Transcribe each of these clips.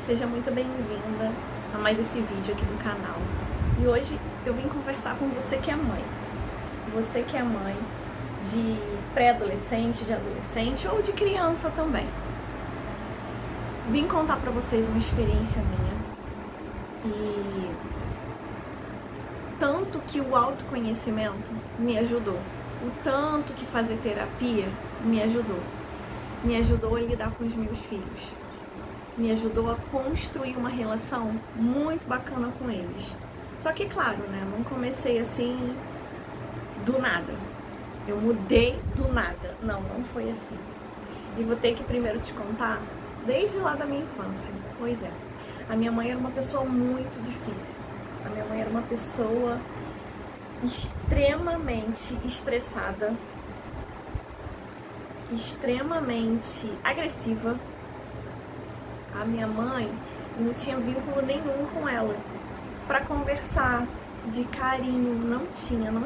seja muito bem-vinda a mais esse vídeo aqui do canal. E hoje eu vim conversar com você que é mãe. Você que é mãe de pré-adolescente, de adolescente ou de criança também. Vim contar pra vocês uma experiência minha e tanto que o autoconhecimento me ajudou, o tanto que fazer terapia me ajudou. Me ajudou a lidar com os meus filhos, me ajudou a construir uma relação muito bacana com eles. Só que, claro, né, não comecei assim do nada, eu mudei do nada, não foi assim. E vou ter que primeiro te contar desde lá da minha infância. Pois é, a minha mãe era uma pessoa muito difícil, a minha mãe era uma pessoa extremamente estressada, extremamente agressiva. A minha mãe não tinha vínculo nenhum com ela para conversar, de carinho, não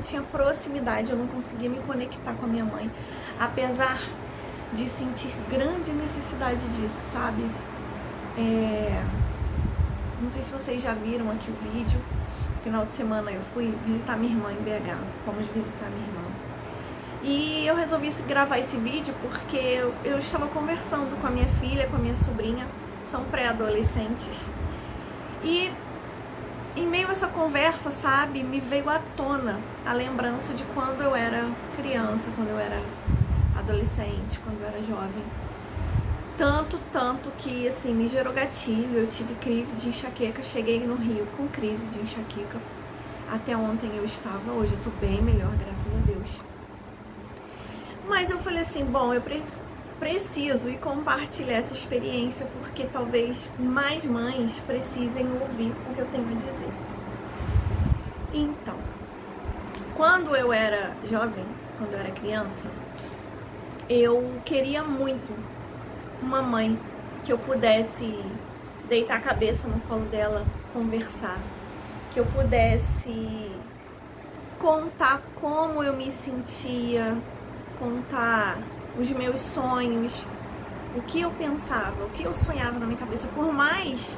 tinha proximidade, eu não conseguia me conectar com a minha mãe, apesar de sentir grande necessidade disso, sabe? Não sei se vocês já viram aqui o vídeo. Final de semana eu fui visitar minha irmã em BH, fomos visitar minha irmã. E eu resolvi gravar esse vídeo porque eu estava conversando com a minha filha, com a minha sobrinha, são pré-adolescentes. E em meio a essa conversa, sabe, me veio à tona a lembrança de quando eu era criança, quando eu era adolescente, quando eu era jovem. Tanto que, assim, me gerou gatilho, eu tive crise de enxaqueca, cheguei no Rio com crise de enxaqueca. Até ontem eu estava, hoje eu tô bem melhor, graças a Deus. Mas eu falei assim, bom, eu preciso ir compartilhar essa experiência, porque talvez mais mães precisem ouvir o que eu tenho a dizer. Então, quando eu era jovem, quando eu era criança, eu queria muito uma mãe que eu pudesse deitar a cabeça no colo dela, conversar, que eu pudesse contar como eu me sentia, contar os meus sonhos, o que eu pensava, o que eu sonhava na minha cabeça, por mais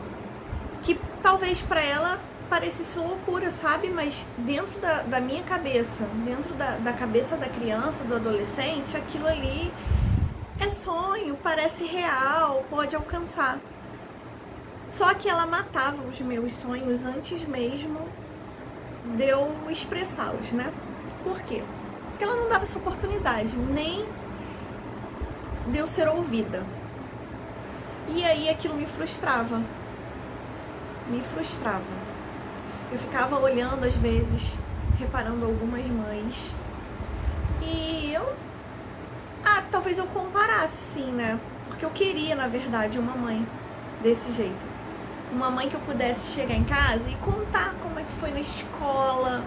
que talvez para ela parecesse loucura, sabe? Mas dentro da minha cabeça, dentro da cabeça da criança, do adolescente, aquilo ali é sonho, parece real, pode alcançar. Só que ela matava os meus sonhos antes mesmo de eu expressá-los, né? Por quê? Porque ela não dava essa oportunidade, nem de eu ser ouvida. E aí aquilo me frustrava. Me frustrava. Eu ficava olhando às vezes, reparando algumas mães. E talvez eu comparasse sim, né? Porque eu queria, na verdade, uma mãe desse jeito. Uma mãe que eu pudesse chegar em casa e contar como é que foi na escola,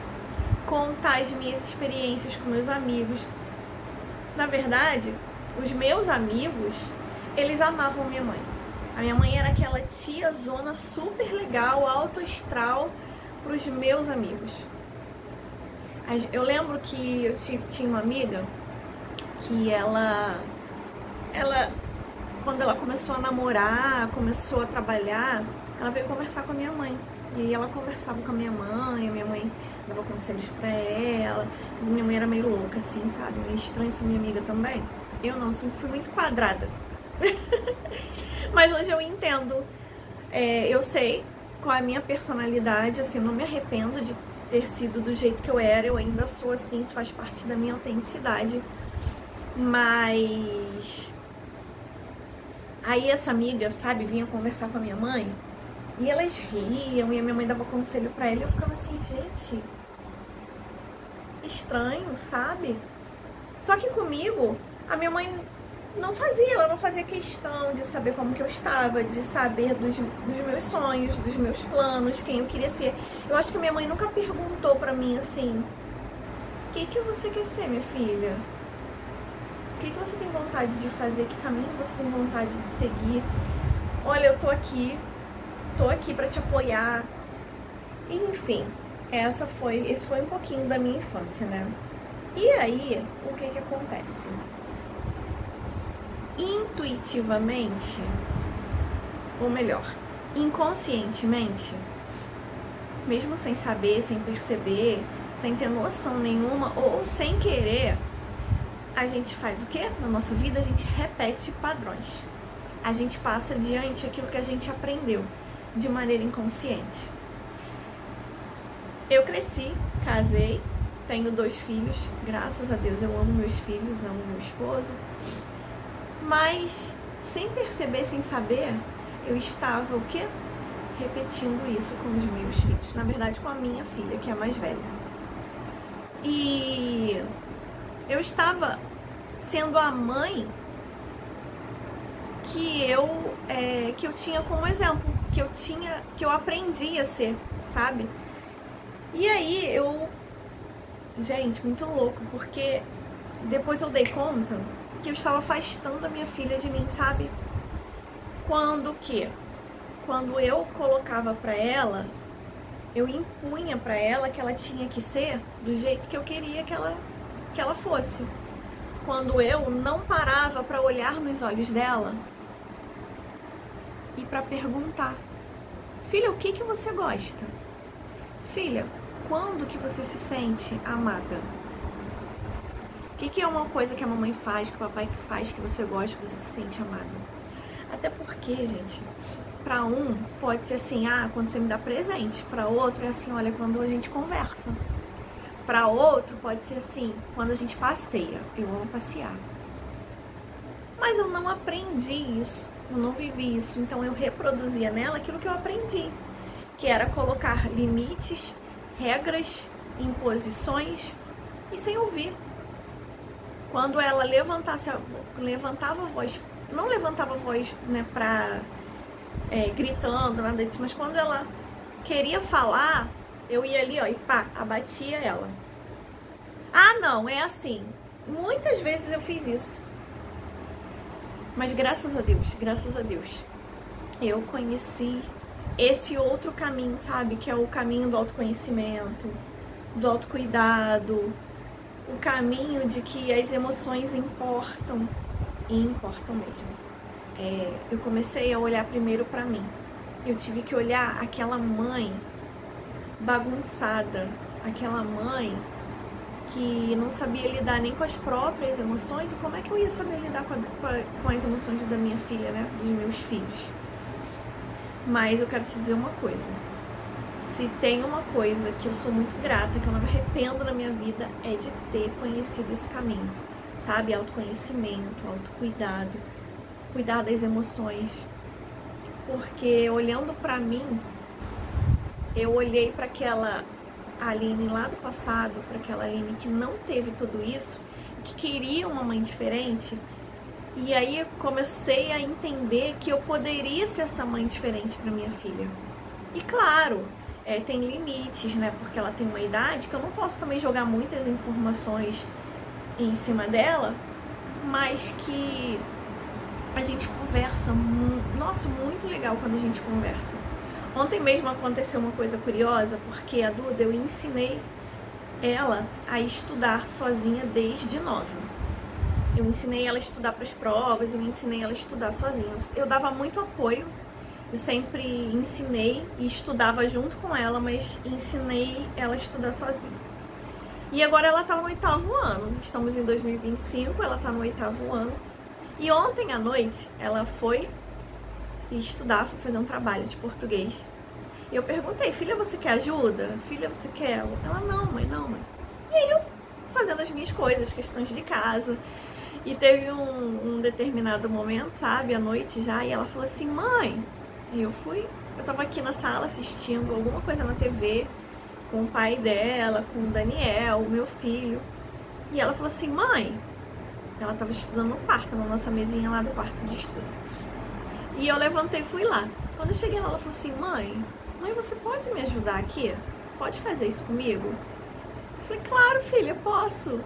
contar as minhas experiências com meus amigos. Na verdade, os meus amigos, eles amavam minha mãe. A minha mãe era aquela tia zona super legal, alto astral para os meus amigos. Eu lembro que eu tinha uma amiga que ela quando ela começou a namorar, começou a trabalhar, ela veio conversar com a minha mãe. E aí ela conversava com a minha mãe dava conselhos pra ela. Mas a minha mãe era meio louca, assim, sabe? Meio estranha essa minha amiga também. Eu não, sempre fui muito quadrada. Mas hoje eu entendo. Eu sei qual é a minha personalidade, assim, eu não me arrependo de ter sido do jeito que eu era. Eu ainda sou assim, isso faz parte da minha autenticidade. Mas aí essa amiga, sabe, vinha conversar com a minha mãe e elas riam e a minha mãe dava conselho pra ela e eu ficava assim, gente, estranho, sabe? Só que comigo, a minha mãe não fazia, ela não fazia questão de saber como que eu estava, de saber dos meus sonhos, dos meus planos, quem eu queria ser. Eu acho que a minha mãe nunca perguntou pra mim assim, o que você quer ser, minha filha? O que você tem vontade de fazer? Que caminho você tem vontade de seguir? Olha, eu tô aqui pra te apoiar. Enfim, esse foi um pouquinho da minha infância, né? E aí, o que acontece? Intuitivamente, ou melhor, inconscientemente, mesmo sem saber, sem perceber, sem ter noção nenhuma ou sem querer, a gente faz o quê? Na nossa vida a gente repete padrões. A gente passa adiante aquilo que a gente aprendeu de maneira inconsciente. Eu cresci, casei, tenho 2 filhos, graças a Deus eu amo meus filhos, amo meu esposo, mas sem perceber, sem saber, eu estava o quê? Repetindo isso com os meus filhos, na verdade com a minha filha, que é a mais velha. E eu estava sendo a mãe que eu tinha como exemplo, que eu aprendi a ser, sabe? E aí gente, muito louco, porque depois eu dei conta que eu estava afastando a minha filha de mim, sabe? Quando eu colocava pra ela, eu impunha pra ela que ela tinha que ser do jeito que eu queria que ela fosse. Quando eu não parava pra olhar nos olhos dela e pra perguntar: filha, o que você gosta? Filha, quando que você se sente amada? O que é uma coisa que a mamãe faz, que o papai faz, que você gosta, que você se sente amada? Até porque, gente, pra um pode ser assim, quando você me dá presente. Pra outro é assim, olha, quando a gente conversa. Pra outro pode ser assim, quando a gente passeia. Eu amo passear. Mas eu não aprendi isso, eu não vivi isso. Então eu reproduzia nela aquilo que eu aprendi, que era colocar limites, regras, imposições e sem ouvir. Quando ela levantava a voz, não levantava a voz, né, gritando, nada disso, mas quando ela queria falar, eu ia ali, ó, e pá, abatia ela. Não, é assim. Muitas vezes eu fiz isso. Mas graças a Deus, eu conheci esse outro caminho, sabe? Que é o caminho do autoconhecimento, do autocuidado, o caminho de que as emoções importam, e importam mesmo. Eu comecei a olhar primeiro pra mim. Eu tive que olhar aquela mãe bagunçada, aquela mãe que não sabia lidar nem com as próprias emoções, e como é que eu ia saber lidar com as emoções da minha filha, né? Dos meus filhos. Mas eu quero te dizer uma coisa. Se tem uma coisa que eu sou muito grata, que eu não me arrependo na minha vida, é de ter conhecido esse caminho, sabe? Autoconhecimento, autocuidado, cuidar das emoções. Porque olhando pra mim, eu olhei para aquela Aline lá do passado, para aquela Aline que não teve tudo isso, que queria uma mãe diferente, e aí eu comecei a entender que eu poderia ser essa mãe diferente para minha filha. E claro, tem limites, né? Porque ela tem uma idade que eu não posso também jogar muitas informações em cima dela, mas que a gente conversa, nossa, muito legal quando a gente conversa. Ontem mesmo aconteceu uma coisa curiosa, porque a Duda, eu ensinei ela a estudar sozinha desde nova. Eu ensinei ela a estudar para as provas, eu ensinei ela a estudar sozinha. Eu dava muito apoio, eu sempre ensinei e estudava junto com ela, mas ensinei ela a estudar sozinha. E agora ela tá no 8º ano, estamos em 2025, ela tá no 8º ano. E ontem à noite ela foi estudar, foi fazer um trabalho de português. E eu perguntei: filha, você quer ajuda? Filha, você quer? Ela: não, mãe, não, mãe. E aí eu fazendo as minhas coisas, questões de casa. E teve um determinado momento, sabe, à noite já, e ela falou assim: mãe, eu tava aqui na sala assistindo alguma coisa na TV com o pai dela, com o Daniel, o meu filho. E ela falou assim: mãe, ela tava estudando no quarto, na nossa mesinha lá do quarto de estudo. E eu levantei e fui lá. Quando eu cheguei lá, ela falou assim: mãe, você pode me ajudar aqui? Pode fazer isso comigo? Eu falei: claro, filha, posso.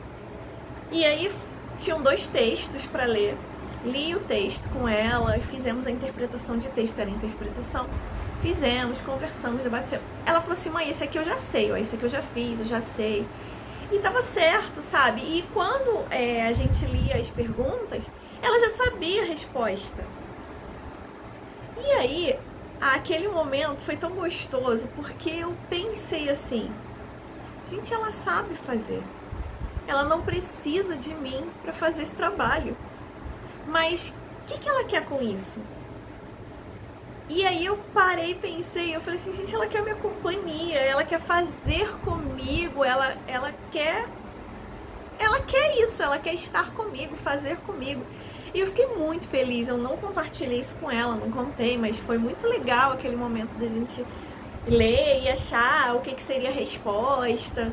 E aí tinham 2 textos para ler. Li o texto com ela, fizemos a interpretação de texto, era a interpretação. Fizemos, conversamos, debatimos. Ela falou assim: mãe, esse aqui eu já sei, ó, esse aqui eu já fiz, eu já sei. E tava certo, sabe? E quando a gente lia as perguntas, ela já sabia a resposta. E aí, aquele momento foi tão gostoso, porque eu pensei assim, gente, ela sabe fazer. Ela não precisa de mim para fazer esse trabalho. Mas o que ela quer com isso? E aí eu parei e pensei, eu falei assim, gente, ela quer minha companhia, ela quer fazer comigo, ela quer isso, ela quer estar comigo, fazer comigo. E eu fiquei muito feliz, eu não compartilhei isso com ela, não contei, mas foi muito legal aquele momento da gente ler e achar o que seria a resposta.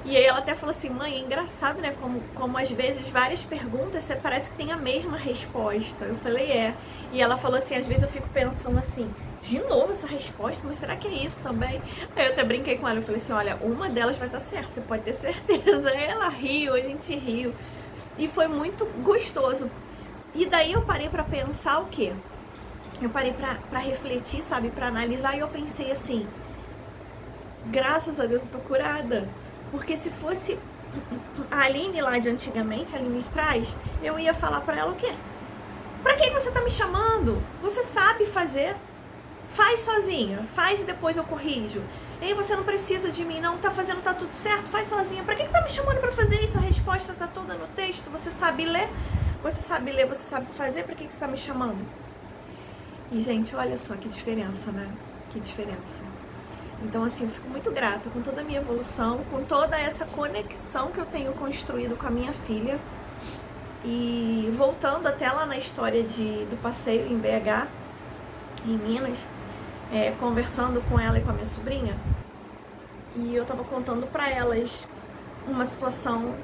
E aí ela até falou assim, mãe, é engraçado, né, como às vezes várias perguntas você parece que tem a mesma resposta. Eu falei, é. E ela falou assim, às vezes eu fico pensando assim, de novo essa resposta, mas será que é isso também? Aí eu até brinquei com ela, eu falei assim, olha, uma delas vai estar certa, você pode ter certeza. Aí ela riu, a gente riu. E foi muito gostoso. E daí eu parei pra pensar o quê? Eu parei pra refletir, sabe, pra analisar, e eu pensei assim, graças a Deus eu tô curada. Porque se fosse a Aline lá de antigamente, a Aline de trás, eu ia falar pra ela o quê? Pra que você tá me chamando? Você sabe fazer. Faz sozinha. Faz e depois eu corrijo. Ei, você não precisa de mim, não. Tá fazendo, tá tudo certo. Faz sozinha. Pra que tá me chamando pra fazer isso? A resposta tá toda no texto. Você sabe ler? Você sabe ler, você sabe fazer. Pra que você tá me chamando? E, gente, olha só que diferença, né? Que diferença. Então, assim, eu fico muito grata com toda a minha evolução, com toda essa conexão que eu tenho construído com a minha filha. E voltando até lá na história do passeio em BH, em Minas, conversando com ela e com a minha sobrinha, e eu tava contando pra elas uma situação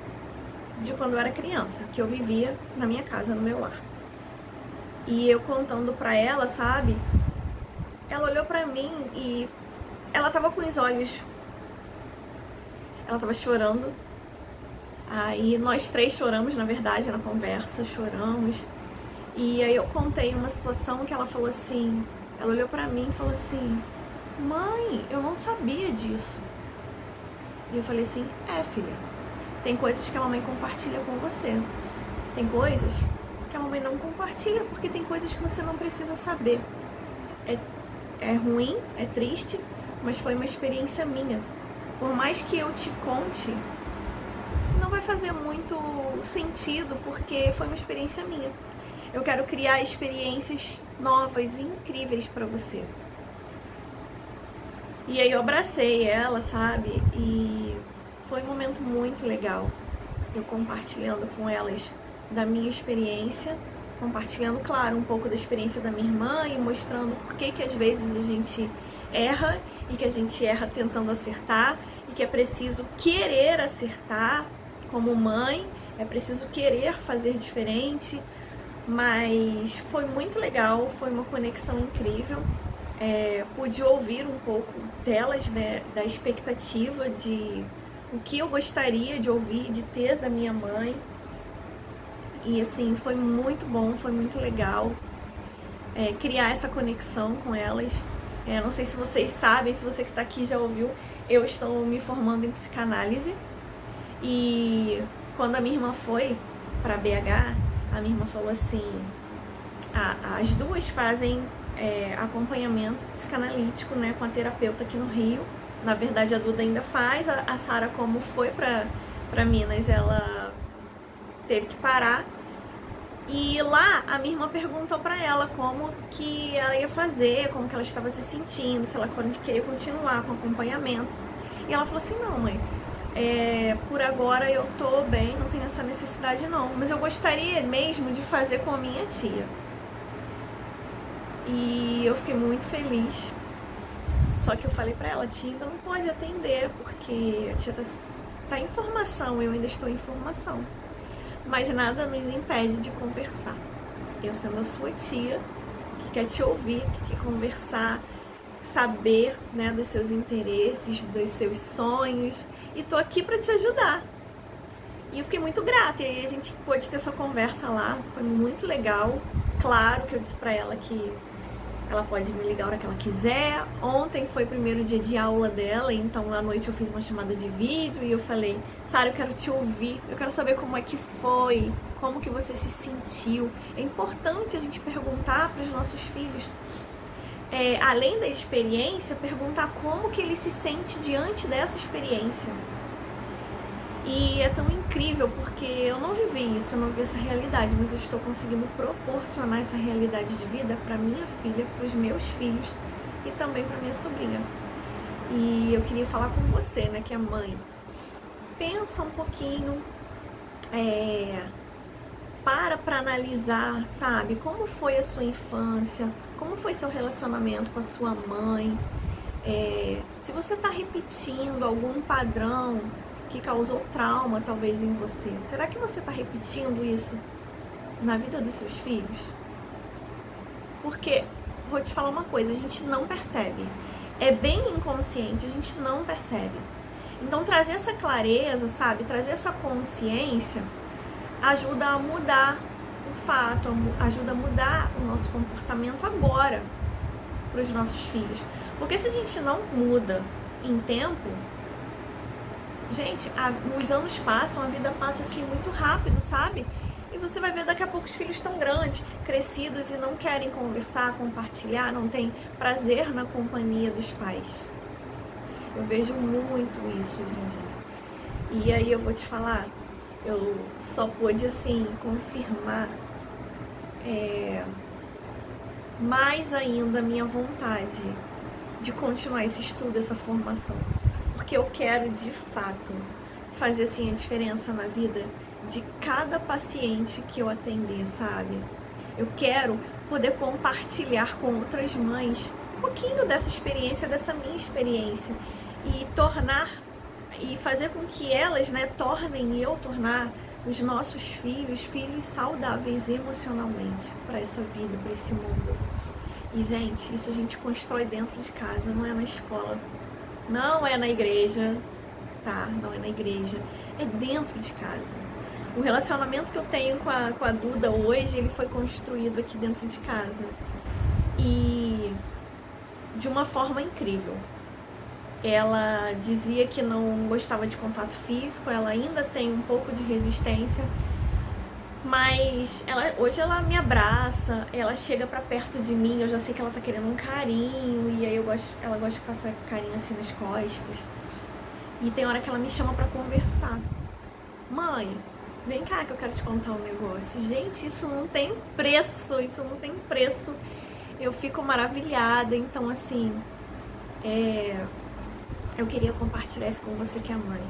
de quando eu era criança, que eu vivia na minha casa, no meu lar. E eu contando pra ela, sabe, ela olhou pra mim e ela tava com os olhos, ela tava chorando. Aí nós três choramos, na verdade, na conversa, choramos. E aí eu contei uma situação que ela falou assim, ela olhou pra mim e falou assim, mãe, eu não sabia disso. E eu falei assim, filha, tem coisas que a mamãe compartilha com você. Tem coisas que a mamãe não compartilha, porque tem coisas que você não precisa saber. É ruim, é triste, mas foi uma experiência minha. Por mais que eu te conte, não vai fazer muito sentido, porque foi uma experiência minha. Eu quero criar experiências novas e incríveis pra você. E aí eu abracei ela, sabe? E foi um momento muito legal. Eu compartilhando com elas da minha experiência, compartilhando, claro, um pouco da experiência da minha irmã e mostrando por que às vezes a gente erra e que a gente erra tentando acertar e que é preciso querer acertar como mãe, é preciso querer fazer diferente. Mas foi muito legal, foi uma conexão incrível. Pude ouvir um pouco delas, né, da expectativa de o que eu gostaria de ouvir, de ter da minha mãe. E assim, foi muito bom, foi muito legal criar essa conexão com elas. Não sei se vocês sabem, se você que está aqui já ouviu, eu estou me formando em psicanálise. E quando a minha irmã foi para BH, a minha irmã falou assim, as duas fazem acompanhamento psicanalítico, né, com a terapeuta aqui no Rio. Na verdade, a Duda ainda faz, a Sara, como foi para Minas, ela teve que parar. E lá, a minha irmã perguntou para ela como que ela ia fazer, como que ela estava se sentindo, se ela queria continuar com o acompanhamento. E ela falou assim, não, mãe, por agora eu tô bem, não tenho essa necessidade não, mas eu gostaria mesmo de fazer com a minha tia. E eu fiquei muito feliz. Só que eu falei pra ela, tia ainda não pode atender, porque a tia tá em formação, eu ainda estou em formação. Mas nada nos impede de conversar. Eu sendo a sua tia, que quer te ouvir, que quer conversar, saber, né, dos seus interesses, dos seus sonhos, e tô aqui pra te ajudar. E eu fiquei muito grata, e aí a gente pôde ter essa conversa lá, foi muito legal. Claro que eu disse pra ela que ela pode me ligar a hora que ela quiser. Ontem foi o primeiro dia de aula dela, então à noite eu fiz uma chamada de vídeo e eu falei, Sara, eu quero te ouvir, eu quero saber como é que foi, como que você se sentiu. É importante a gente perguntar para os nossos filhos além da experiência, perguntar como que ele se sente diante dessa experiência. E é tão incrível, porque eu não vivi isso, eu não vivi essa realidade, mas eu estou conseguindo proporcionar essa realidade de vida para minha filha, para os meus filhos e também para minha sobrinha. E eu queria falar com você, né, que é mãe. Pensa um pouquinho, para analisar, sabe, como foi a sua infância, como foi seu relacionamento com a sua mãe, se você está repetindo algum padrão que causou trauma talvez em você, será que você está repetindo isso na vida dos seus filhos? Porque, vou te falar uma coisa, a gente não percebe, é bem inconsciente, a gente não percebe. Então trazer essa clareza, sabe, trazer essa consciência ajuda a mudar o fato, ajuda a mudar o nosso comportamento agora para os nossos filhos. Porque se a gente não muda em tempo, gente, os anos passam, a vida passa assim muito rápido, sabe? E você vai ver daqui a pouco os filhos tão grandes, crescidos e não querem conversar, compartilhar, não tem prazer na companhia dos pais. Eu vejo muito isso hoje em dia. E aí eu vou te falar, eu só pude assim confirmar mais ainda a minha vontade de continuar esse estudo, essa formação, porque eu quero de fato fazer assim a diferença na vida de cada paciente que eu atender, sabe? Eu quero poder compartilhar com outras mães um pouquinho dessa experiência, dessa minha experiência, e fazer com que elas, né, tornem e eu tornar os nossos filhos saudáveis emocionalmente para essa vida, para esse mundo. E, gente, isso a gente constrói dentro de casa, não é na escola, não é na igreja, tá? Não é na igreja, é dentro de casa. O relacionamento que eu tenho com a Duda hoje, ele foi construído aqui dentro de casa. E de uma forma incrível. Ela dizia que não gostava de contato físico, ela ainda tem um pouco de resistência, mas hoje ela me abraça, ela chega pra perto de mim, eu já sei que ela tá querendo um carinho, e aí ela gosta que faça carinho assim nas costas. E tem hora que ela me chama pra conversar. Mãe, vem cá que eu quero te contar um negócio. Gente, isso não tem preço, isso não tem preço. Eu fico maravilhada, então assim, eu queria compartilhar isso com você que é mãe.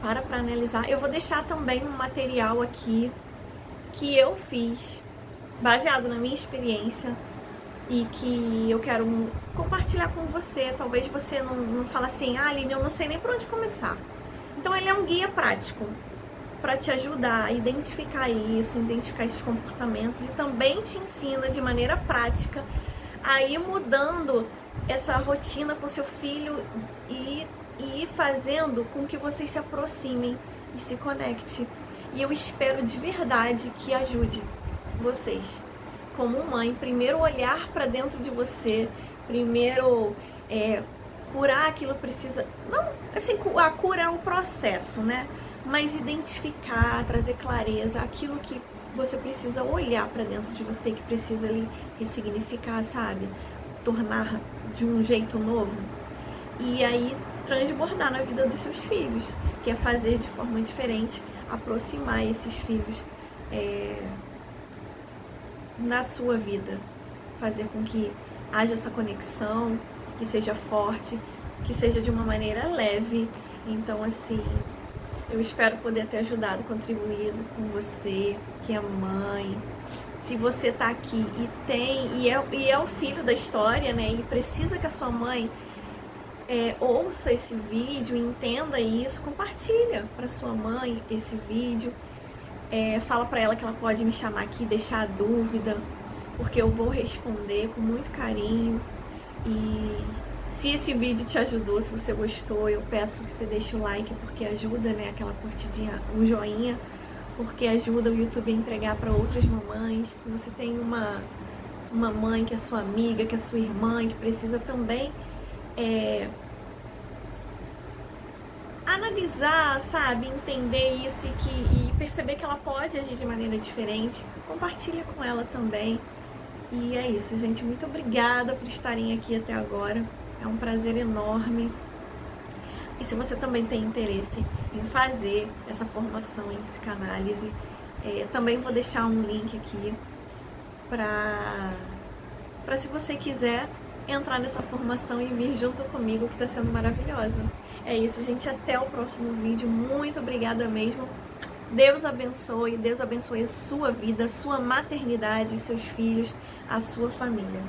Para analisar. Eu vou deixar também um material aqui que eu fiz, baseado na minha experiência, e que eu quero compartilhar com você. Talvez você não fale assim, Aline, eu não sei nem por onde começar. Então ele é um guia prático para te ajudar a identificar isso, identificar esses comportamentos, e também te ensina de maneira prática a ir mudando essa rotina com seu filho e ir fazendo com que vocês se aproximem e se conectem. E eu espero de verdade que ajude vocês, como mãe, primeiro olhar para dentro de você, primeiro curar aquilo que precisa. Não, assim, a cura é um processo, né? Mas identificar, trazer clareza, aquilo que você precisa olhar para dentro de você, que precisa ali ressignificar, sabe? Tornar de um jeito novo. E aí transbordar na vida dos seus filhos, que é fazer de forma diferente, aproximar esses filhos na sua vida, fazer com que haja essa conexão, que seja forte, que seja de uma maneira leve. Então assim, eu espero poder ter ajudado, contribuído com você, que é mãe. Se você tá aqui e é o filho da história, né, e precisa que a sua mãe ouça esse vídeo, entenda isso, compartilha para sua mãe esse vídeo, fala para ela que ela pode me chamar aqui, deixar a dúvida, porque eu vou responder com muito carinho. E se esse vídeo te ajudou, se você gostou, eu peço que você deixe o like, porque ajuda, né, aquela curtidinha, o joinha, porque ajuda o YouTube a entregar para outras mamães. Se você tem uma mãe que é sua amiga, que é sua irmã, que precisa também analisar, sabe, entender isso e perceber que ela pode agir de maneira diferente, compartilha com ela também. E é isso, gente. Muito obrigada por estarem aqui até agora. É um prazer enorme. E se você também tem interesse em fazer essa formação em psicanálise, também vou deixar um link aqui para se você quiser entrar nessa formação e vir junto comigo, que está sendo maravilhosa. É isso, gente. Até o próximo vídeo. Muito obrigada mesmo. Deus abençoe a sua vida, a sua maternidade, seus filhos, a sua família.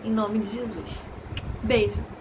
Em nome de Jesus. Beijo.